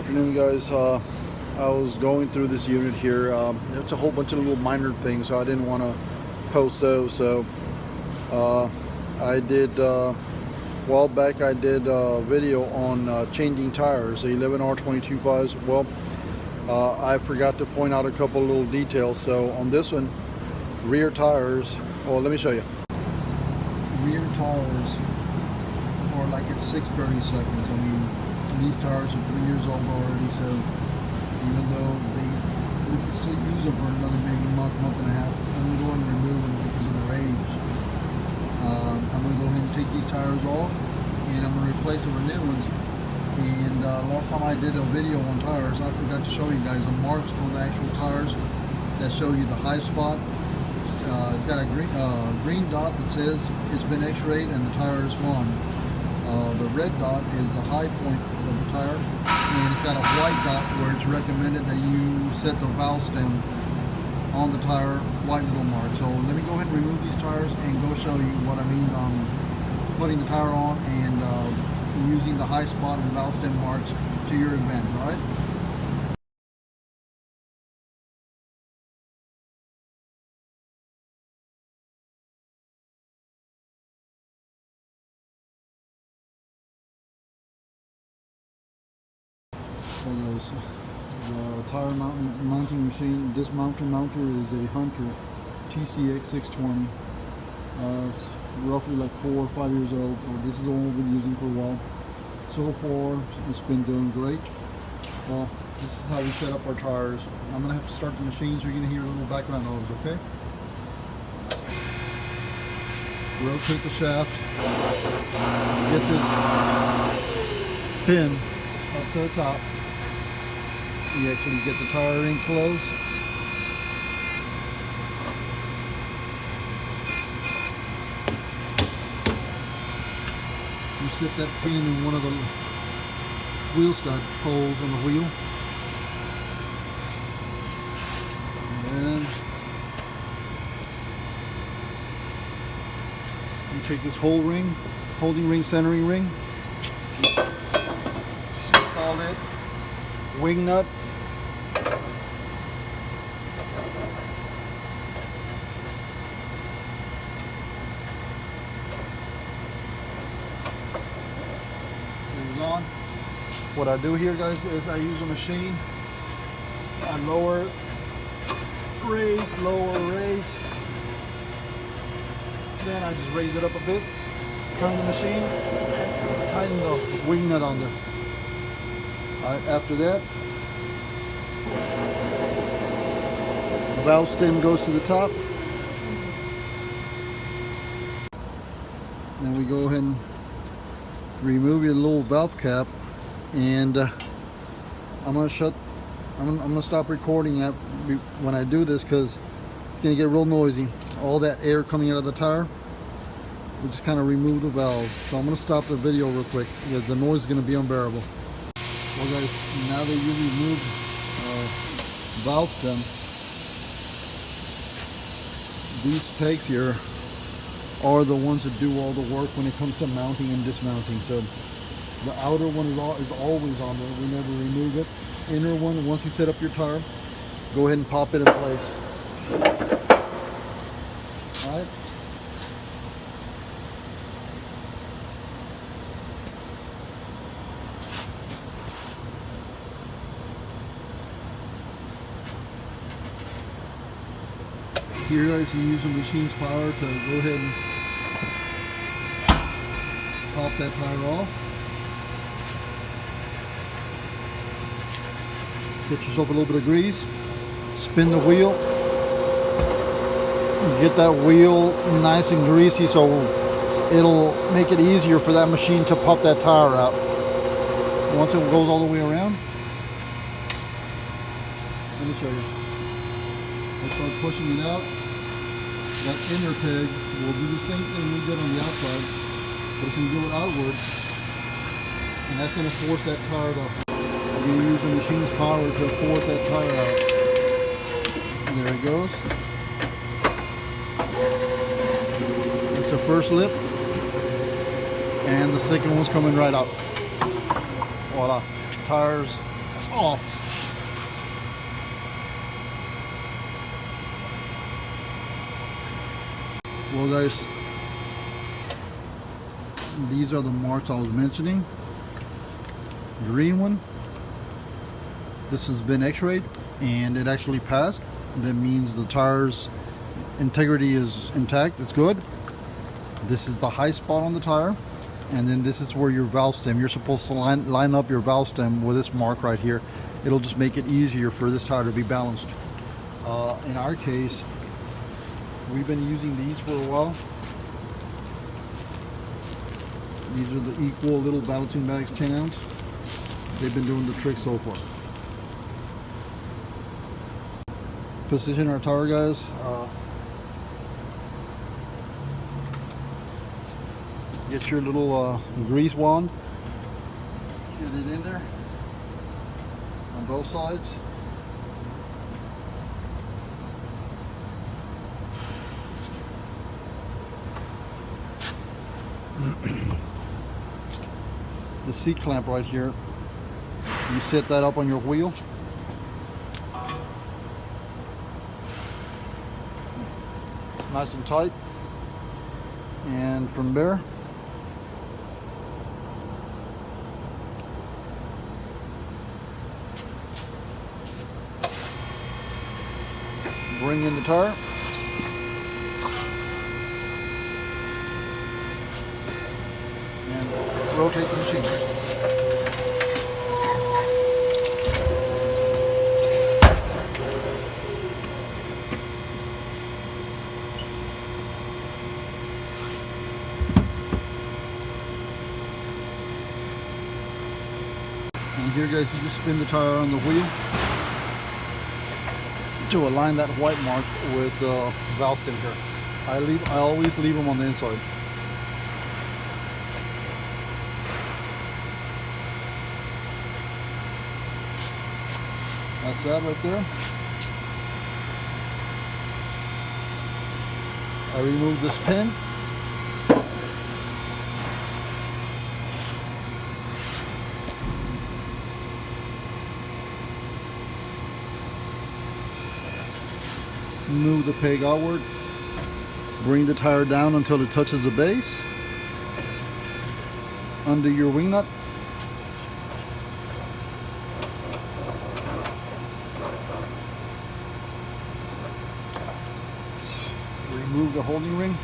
Afternoon, guys. I was going through this unit here. It's a whole bunch of little minor things, so I didn't want to post those. So I did a while back. I did a video on changing tires, the 11R22.5s. Well, I forgot to point out a couple little details. So on this one, rear tires. Well, let me show you. Rear tires are like at 630 seconds. I mean, these tires are 3 years old already, so even though we can still use them for another maybe month and a half, I'm going to go ahead and remove them because of their age. I'm going to go ahead and take these tires off, and I'm going to replace them with new ones. And last time I did a video on tires, I forgot to show you guys the marks on the actual tires that show you the high spot. It's got a green dot that says it's been x-rayed and the tire is gone. The red dot is the high point of the tire, and it's got a white dot where it's recommended that you set the valve stem on the tire, white little mark. So let me go ahead and remove these tires and go show you what I mean on putting the tire on and using the high spot and valve stem marks to your advantage. All right. The tire mounting machine, dismounting mounter is a Hunter TCX 620. It's roughly like 4 or 5 years old. This is the one we've been using for a while. So far, it's been doing great. Well, this is how we set up our tires. I'm going to have to start the machine, so you're going to hear a little background noise, okay? Rotate the shaft. Get this pin up to the top. You actually get the tire in close. You set that pin in one of the wheel stud holes on the wheel. And then you take this whole ring, holding ring, centering ring, install it, wing nut, on. What I do here, guys, is I use a machine. I lower, raise, lower, raise. Then I just raise it up a bit, turn the machine, tighten the wing nut on there. After that, the valve stem goes to the top. Then we go ahead and remove your little valve cap, and I'm gonna stop recording when I do this because it's gonna get real noisy. All that air coming out of the tire, we just kind of remove the valve. So I'm gonna stop the video real quick because the noise is gonna be unbearable. Well, guys, now that you removed valve stem, these pegs here are the ones that do all the work when it comes to mounting and dismounting. So the outer one is always on there. We never remove it. Inner one, once you set up your tire, go ahead and pop it in place. All right. Here, guys, you use the machine's power to go ahead and pop that tire off. Get yourself a little bit of grease. Spin the wheel. Get that wheel nice and greasy so it'll make it easier for that machine to pop that tire out. Once it goes all the way around, let me show you. I start pushing it out. That inner peg will do the same thing we did on the outside, but it's going to do it outwards, and that's going to force that tire to, you're going to use the machine's power to force that tire out. And there it goes. That's the first lip, and the second one's coming right up. Voila. Tires off. Well guys, these are the marks I was mentioning. Green one, this has been x-rayed and it actually passed. That means the tire's integrity is intact, it's good. This is the high spot on the tire, and then this is where your valve stem, you're supposed to line up your valve stem with this mark right here. It'll just make it easier for this tire to be balanced. In our case, we've been using these for a while. These are the equal little balancing bags, 10 ounce. They've been doing the trick so far. Position our tire, guys. Get your little grease wand, get it in there on both sides. The seat clamp right here, you set that up on your wheel. Nice and tight, and from there bring in the tire, and rotate the machine. And here guys, you just spin the tire on the wheel to align that white mark with the valve stem here. I always leave them on the inside. That's that right there. I remove this pin. Move the peg outward, bring the tire down until it touches the base, undo your wing nut, remove the holding ring,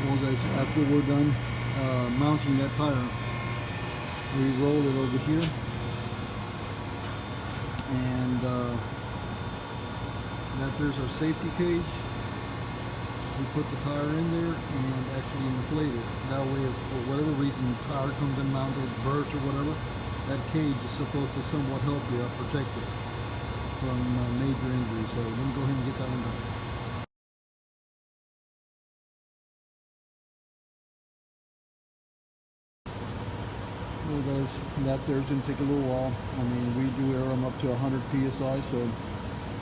well guys, after we're done mounting that tire, we roll it over here, and that there's our safety cage. We put the tire in there and actually inflate it. That way, if for whatever reason the tire comes unmounted, bursts or whatever, that cage is supposed to somewhat help you protect it from major injury. So let me go ahead and get that one done. Well guys, that there's going to take a little while. I mean, we do air them up to 100 psi, so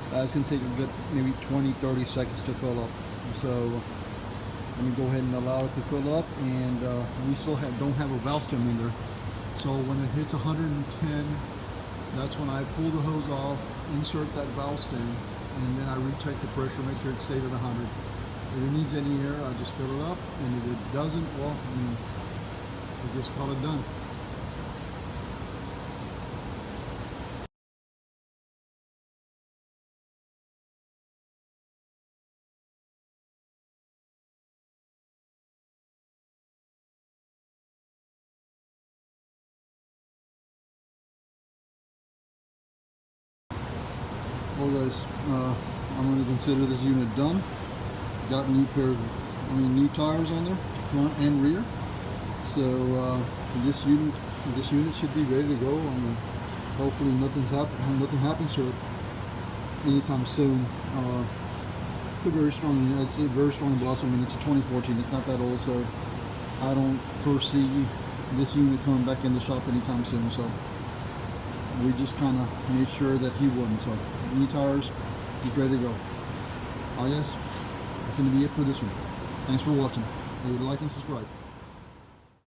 that's going to take a good maybe 20-30 seconds to fill up. So let me go ahead and allow it to fill up, and we still don't have a valve stem in there. So when it hits 110, that's when I pull the hose off, insert that valve stem, and then I recheck the pressure, make sure it stays at 100. If it needs any air, I just fill it up, and if it doesn't, well, we just call it done. Well guys, I'm going to consider this unit done. Got new tires on there, front and rear. So this unit should be ready to go. I mean, hopefully nothing happens to it anytime soon. It's a very strong unit. It's a very strong bus. I mean, it's a 2014. It's not that old, so I don't foresee this unit coming back in the shop anytime soon. So we just kind of made sure that he wouldn't. So new tires, he's ready to go. All right, guys, that's going to be it for this one. Thanks for watching. Leave a like and subscribe.